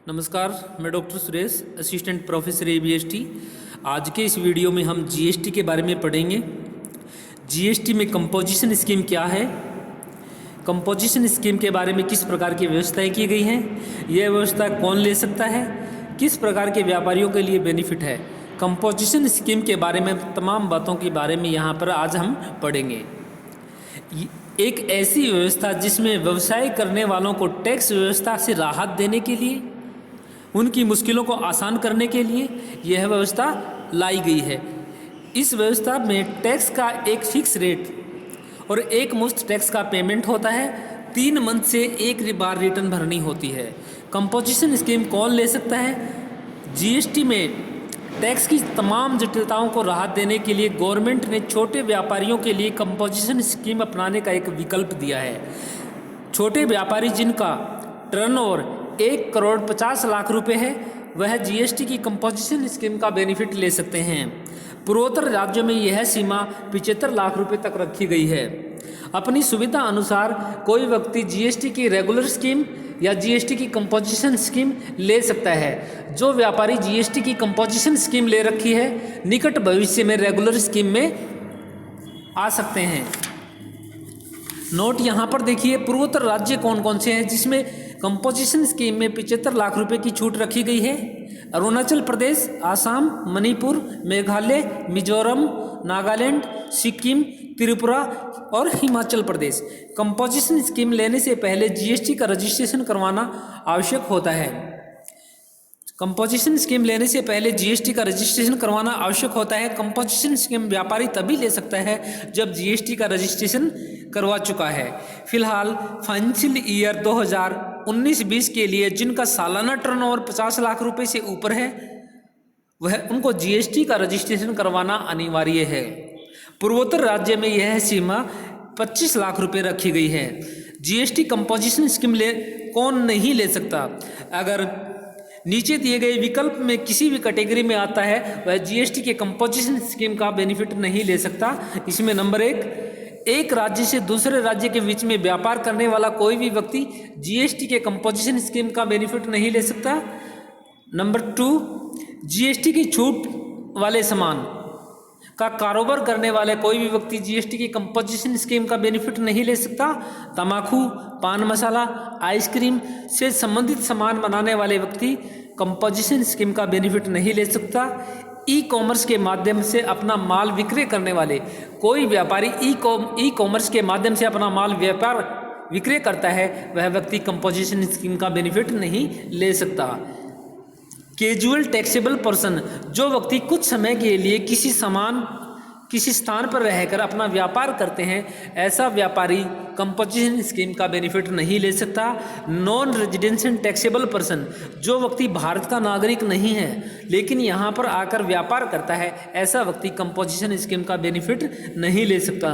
नमस्कार, मैं doctor Suresh, assistant professor ABST। आज के इस वीडियो में हम GST के बारे में पढ़ेंगे। GST में कंपोजिशन स्कीम क्या है, कंपोजिशन स्कीम के बारे में किस प्रकार की व्यवस्थाएं की गई हैं, यह व्यवस्था कौन ले सकता है, किस प्रकार के व्यापारियों के लिए बेनिफिट है। कंपोजिशन स्कीम के बारे में तमाम बातों के बारे में यहाँ पर आज हम पढ़ेंगे। एक ऐसी व्यवस्था जिसमें व्यवसाय करने वालों को टैक्स व्यवस्था से राहत देने के लिए, उनकी मुश्किलों को आसान करने के लिए यह व्यवस्था लाई गई है। इस व्यवस्था में टैक्स का एक फिक्स रेट और एक मुश्त टैक्स का पेमेंट होता है। 3 मंथ से एक बार रिटर्न भरनी होती है। कंपोजिशन स्कीम कौन ले सकता है? GST में टैक्स की तमाम जटिलताओं को राहत देने के लिए गवर्नमेंट ने छोटे व्यापारियों के लिए कंपोजिशन स्कीम अपनाने का एक विकल्प दिया है। छोटे व्यापारी जिनका टर्नओवर 1,50,00,000 रुपये है, वह GST की कंपोजिशन स्कीम का बेनिफिट ले सकते हैं। पूर्वोत्तर राज्यों में यह सीमा 75 लाख रुपये तक रखी गई है। अपनी सुविधा अनुसार कोई व्यक्ति GST की रेगुलर स्कीम या GST की कंपोजिशन स्कीम ले सकता है। जो व्यापारी GST की कंपोजिशन स्कीम ले रखी है, निकट भविष्य में रेगुलर स्कीम में आ सकते हैं। नोट यहाँ पर देखिए, पूर्वोत्तर राज्य कौन कौन से हैं जिसमें कंपोजिशन स्कीम में 75 लाख रुपए की छूट रखी गई है? अरुणाचल प्रदेश, आसाम, मणिपुर, मेघालय, मिजोरम, नागालैंड, सिक्किम, त्रिपुरा और हिमाचल प्रदेश। कंपोजिशन स्कीम लेने से पहले GST का रजिस्ट्रेशन करवाना आवश्यक होता है। कंपोजिशन स्कीम लेने से पहले GST का रजिस्ट्रेशन करवाना आवश्यक होता है। कंपोजिशन स्कीम व्यापारी तभी ले सकता है जब GST का रजिस्ट्रेशन करवा चुका है। फिलहाल फाइनेंशियल ईयर 2019-20 के लिए जिनका सालाना टर्नओवर 50 लाख रुपए से ऊपर है, वह उनको GST का रजिस्ट्रेशन करवाना अनिवार्य है। पूर्वोत्तर राज्य में यह सीमा 25 लाख रुपए रखी गई है। GST कंपोजिशन स्कीम कौन नहीं ले सकता? अगर नीचे दिए गए विकल्प में किसी भी कैटेगरी में आता है, वह GST के कंपोजिशन स्कीम का बेनिफिट नहीं ले सकता। इसमें नंबर 1, एक राज्य से दूसरे राज्य के बीच में व्यापार करने वाला कोई भी व्यक्ति GST के कंपोजिशन स्कीम का बेनिफिट नहीं ले सकता। नंबर 2, GST की छूट वाले सामान का कारोबार करने वाले कोई भी व्यक्ति GST की कंपोजिशन स्कीम का बेनिफिट नहीं ले सकता। तंबाकू, पान मसाला, आइसक्रीम से संबंधित सामान बनाने वाले व्यक्ति कंपोजिशन स्कीम का बेनिफिट नहीं ले सकता। ई-कॉमर्स के माध्यम से अपना माल विक्रय करने वाले कोई व्यापारी ई-कॉमर्स के माध्यम से अपना माल विक्रय करता है, वह व्यक्ति कंपोजिशन स्कीम का बेनिफिट नहीं ले सकता। कैजुअल टैक्सेबल पर्सन, जो व्यक्ति कुछ समय के लिए किसी स्थान पर रहकर अपना व्यापार करते हैं, ऐसा व्यापारी कंपोजिशन स्कीम का बेनिफिट नहीं ले सकता। नॉन रेजिडेंशियल टैक्सेबल पर्सन, जो व्यक्ति भारत का नागरिक नहीं है लेकिन यहाँ पर आकर व्यापार करता है, ऐसा व्यक्ति कंपोजिशन स्कीम का बेनिफिट नहीं ले सकता।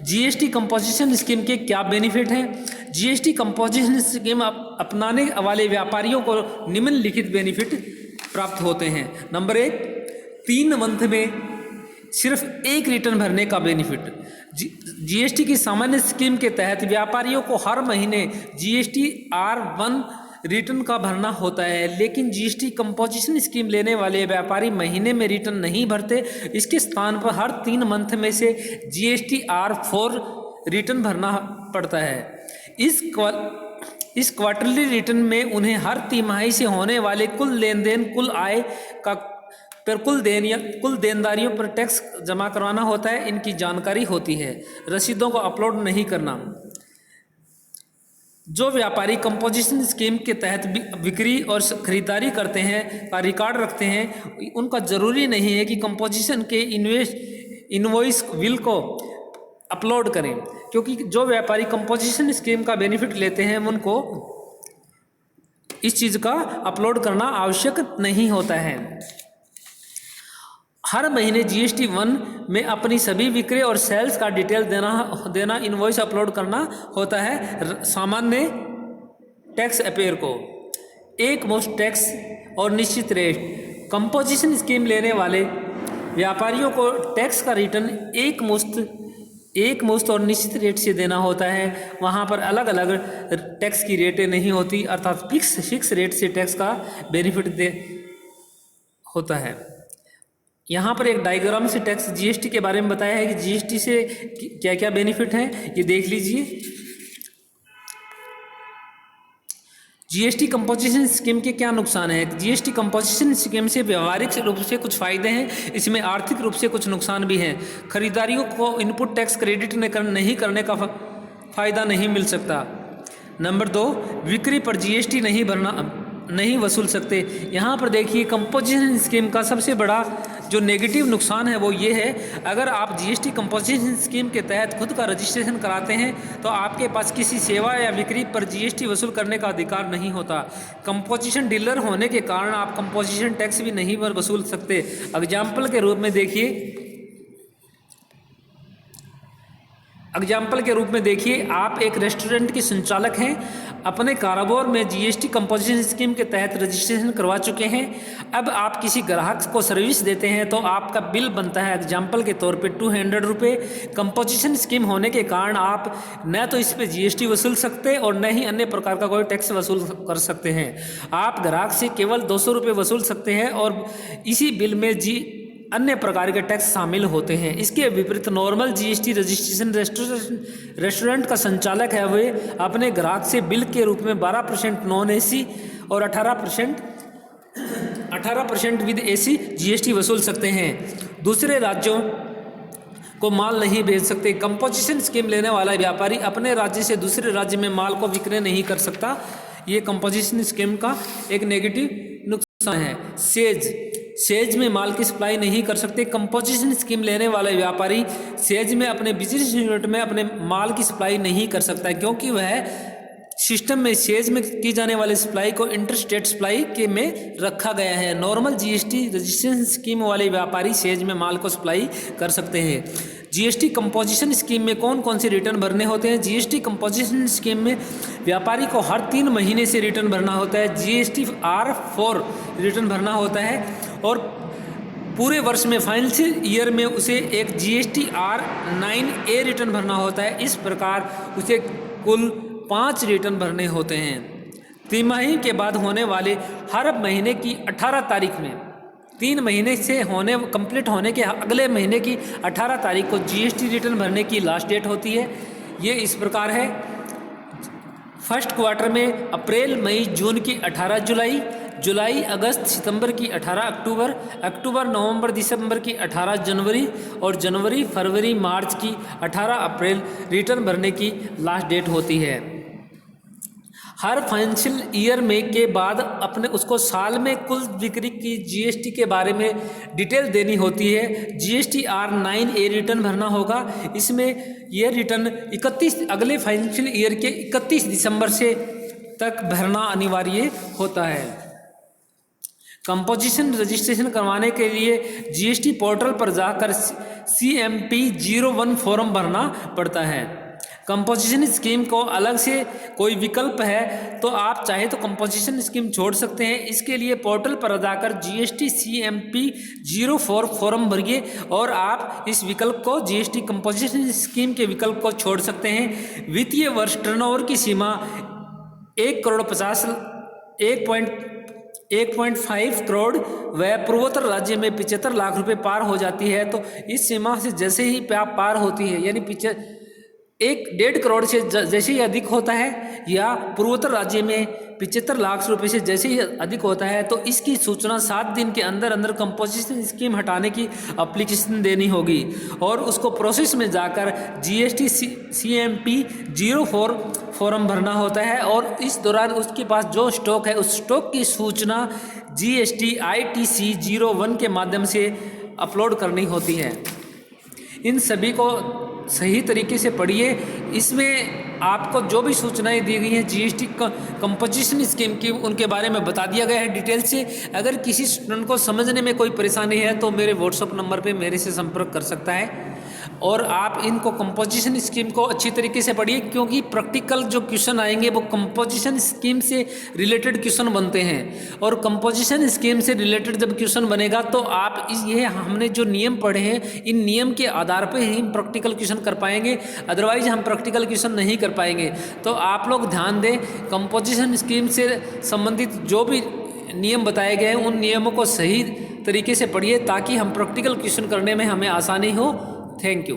GST कंपोजिशन स्कीम के क्या बेनिफिट हैं? GST कंपोजिशन स्कीम अपनाने वाले व्यापारियों को निम्नलिखित बेनिफिट प्राप्त होते हैं। नंबर 1, 3 मंथ में सिर्फ एक रिटर्न भरने का बेनिफिट। GST की सामान्य स्कीम के तहत व्यापारियों को हर महीने GST R1 रिटर्न का भरना होता है, लेकिन GST कंपोजिशन स्कीम लेने वाले व्यापारी महीने में रिटर्न नहीं भरते। इसके स्थान पर हर 3 मंथ में से GST R4 रिटर्न भरना पड़ता है। इस क्वार्टरली रिटर्न में उन्हें हर तिमाही से होने वाले कुल लेन देन, कुल आय का पर कुल देनदारियों पर टैक्स जमा करवाना होता है। इनकी जानकारी होती है। रसीदों को अपलोड नहीं करना। जो व्यापारी कंपोजिशन स्कीम के तहत बिक्री और खरीदारी करते हैं का रिकॉर्ड रखते हैं, उनका जरूरी नहीं है कि कंपोजिशन के इनवॉइस बिल को अपलोड करें, क्योंकि जो व्यापारी कंपोजिशन स्कीम का बेनिफिट लेते हैं उनको इस चीज़ का अपलोड करना आवश्यक नहीं होता है। हर महीने GST 1 में अपनी सभी विक्रय और सेल्स का डिटेल देना इनवॉइस अपलोड करना होता है। सामान्य टैक्स अपेयर को एक मुश्त टैक्स और निश्चित रेट। कंपोजिशन स्कीम लेने वाले व्यापारियों को टैक्स का रिटर्न एक मुश्त एक मुश्त और निश्चित रेट से देना होता है। वहाँ पर अलग अलग टैक्स की रेटें नहीं होती, अर्थात फिक्स रेट से टैक्स का बेनिफिट दे होता है। यहाँ पर एक डायग्राम से टैक्स जीएसटी के बारे में बताया है कि जीएसटी से क्या क्या बेनिफिट है, ये देख लीजिए। जीएसटी कंपोजिशन स्कीम के क्या नुकसान है। जीएसटी कंपोजिशन स्कीम से व्यवहारिक रूप से कुछ फायदे हैं, इसमें आर्थिक रूप से कुछ नुकसान भी हैं। खरीदारियों को इनपुट टैक्स क्रेडिट नहीं करने का फायदा नहीं मिल सकता। नंबर 2, बिक्री पर जीएसटी नहीं वसूल सकते। यहाँ पर देखिए कंपोजिशन स्कीम का सबसे बड़ा जो नेगेटिव नुकसान है वो ये है, अगर आप जीएसटी कंपोजिशन स्कीम के तहत खुद का रजिस्ट्रेशन कराते हैं तो आपके पास किसी सेवा या बिक्री पर जीएसटी वसूल करने का अधिकार नहीं होता। कंपोजिशन डीलर होने के कारण आप कंपोजिशन टैक्स भी नहीं वसूल सकते। एग्जाम्पल के रूप में देखिए, आप एक रेस्टोरेंट के संचालक हैं, अपने कारोबार में जीएसटी कंपोजिशन स्कीम के तहत रजिस्ट्रेशन करवा चुके हैं। अब आप किसी ग्राहक को सर्विस देते हैं तो आपका बिल बनता है एग्जाम्पल के तौर पे 200 रुपये। कंपोजिशन स्कीम होने के कारण आप न तो इस पर जीएसटी वसूल सकते और न ही अन्य प्रकार का कोई टैक्स वसूल कर सकते हैं। आप ग्राहक से केवल 200 रुपये वसूल सकते हैं और इसी बिल में अन्य प्रकार के टैक्स शामिल होते हैं। इसके विपरीत नॉर्मल जीएसटी रजिस्ट्रेशन रेस्टोरेंट का संचालक है, वे अपने ग्राहक से बिल के रूप में 12% नॉन एसी और 18% विद एसी जीएसटी वसूल सकते हैं। दूसरे राज्यों को माल नहीं भेज सकते। कंपोजिशन स्कीम लेने वाला व्यापारी अपने राज्य से दूसरे राज्य में माल को विक्रय नहीं कर सकता। ये कंपोजिशन स्कीम का एक नेगेटिव नुकसान है। सेज में माल की सप्लाई नहीं कर सकते। कंपोजिशन स्कीम लेने वाला व्यापारी सेज में अपने बिजनेस यूनिट में अपने माल की सप्लाई नहीं कर सकता, क्योंकि वह सिस्टम में सेज में की जाने वाली सप्लाई को इंटरस्टेट सप्लाई के में रखा गया है। नॉर्मल जीएसटी रजिस्ट्रेशन स्कीम वाले व्यापारी सेज में माल को सप्लाई कर सकते हैं। जीएसटी कंपोजिशन स्कीम में कौन कौन से रिटर्न भरने होते हैं। जीएसटी कंपोजिशन स्कीम में व्यापारी को हर 3 महीने से रिटर्न भरना होता है। GST-R4 रिटर्न भरना होता है और पूरे वर्ष में फाइनेंशियल ईयर में उसे एक GST-R9A रिटर्न भरना होता है। इस प्रकार उसे कुल 5 रिटर्न भरने होते हैं। तिमाही के बाद होने वाले हर महीने की 18 तारीख में 3 महीने से कंप्लीट होने के अगले महीने की 18 तारीख को जीएसटी रिटर्न भरने की लास्ट डेट होती है। ये इस प्रकार है। फर्स्ट क्वार्टर में अप्रैल, मई, जून की 18 जुलाई, अगस्त, सितंबर की 18 अक्टूबर, नवंबर, दिसंबर की 18 जनवरी और जनवरी, फरवरी, मार्च की 18 अप्रैल रिटर्न भरने की लास्ट डेट होती है। हर फाइनेंशियल ईयर में के बाद अपने उसको साल में कुल बिक्री की जीएसटी के बारे में डिटेल देनी होती है। GST-R9A रिटर्न भरना होगा। इसमें यह रिटर्न अगले फाइनेंशियल ईयर के 31 दिसंबर से तक भरना अनिवार्य होता है। कंपोजिशन रजिस्ट्रेशन करवाने के लिए जीएसटी पोर्टल पर जाकर CMP-01 फॉर्म भरना पड़ता है। कंपोजिशन स्कीम को अलग से कोई विकल्प है तो आप चाहे तो कंपोजिशन स्कीम छोड़ सकते हैं। इसके लिए पोर्टल पर जाकर GST CMP-04 फॉर्म भरिए और आप इस विकल्प को GST कंपोजिशन स्कीम के विकल्प को छोड़ सकते हैं। वित्तीय वर्ष टर्नओवर की सीमा 1.5 करोड़ व पूर्वोत्तर राज्य में 75 लाख रुपए पार हो जाती है तो इस सीमा से जैसे ही पार होती है, यानी 1.5 करोड़ से जैसे ही अधिक होता है या पूर्वोत्तर राज्य में 75 लाख रुपए से जैसे ही अधिक होता है तो इसकी सूचना 7 दिन के अंदर कंपोजिशन स्कीम हटाने की एप्लीकेशन देनी होगी और उसको प्रोसेस में जाकर GST CMP-04 फॉर्म भरना होता है और इस दौरान उसके पास जो स्टॉक है उस स्टॉक की सूचना GST ITC-01 के माध्यम से अपलोड करनी होती है। इन सभी को सही तरीके से पढ़िए। इसमें आपको जो भी सूचनाएं दी गई हैं जीएसटी कंपोजिशन स्कीम की उनके बारे में बता दिया गया है डिटेल से। अगर किसी स्टूडेंट को समझने में कोई परेशानी है तो मेरे व्हाट्सएप नंबर पे मेरे से संपर्क कर सकता है। और आप इनको कंपोजिशन स्कीम को अच्छी तरीके से पढ़िए, क्योंकि प्रैक्टिकल जो क्वेश्चन आएंगे वो कंपोजिशन स्कीम से रिलेटेड क्वेश्चन बनते हैं। और कंपोजिशन स्कीम से रिलेटेड जब क्वेश्चन बनेगा तो आप ये हमने जो नियम पढ़े हैं इन नियम के आधार पर ही हम प्रैक्टिकल क्वेश्चन कर पाएंगे, अदरवाइज हम प्रैक्टिकल क्वेश्चन नहीं कर पाएंगे। तो आप लोग ध्यान दें, कंपोजिशन स्कीम से संबंधित जो भी नियम बताए गए हैं उन नियमों को सही तरीके से पढ़िए ताकि हम प्रैक्टिकल क्वेश्चन करने में हमें आसानी हो। Thank you.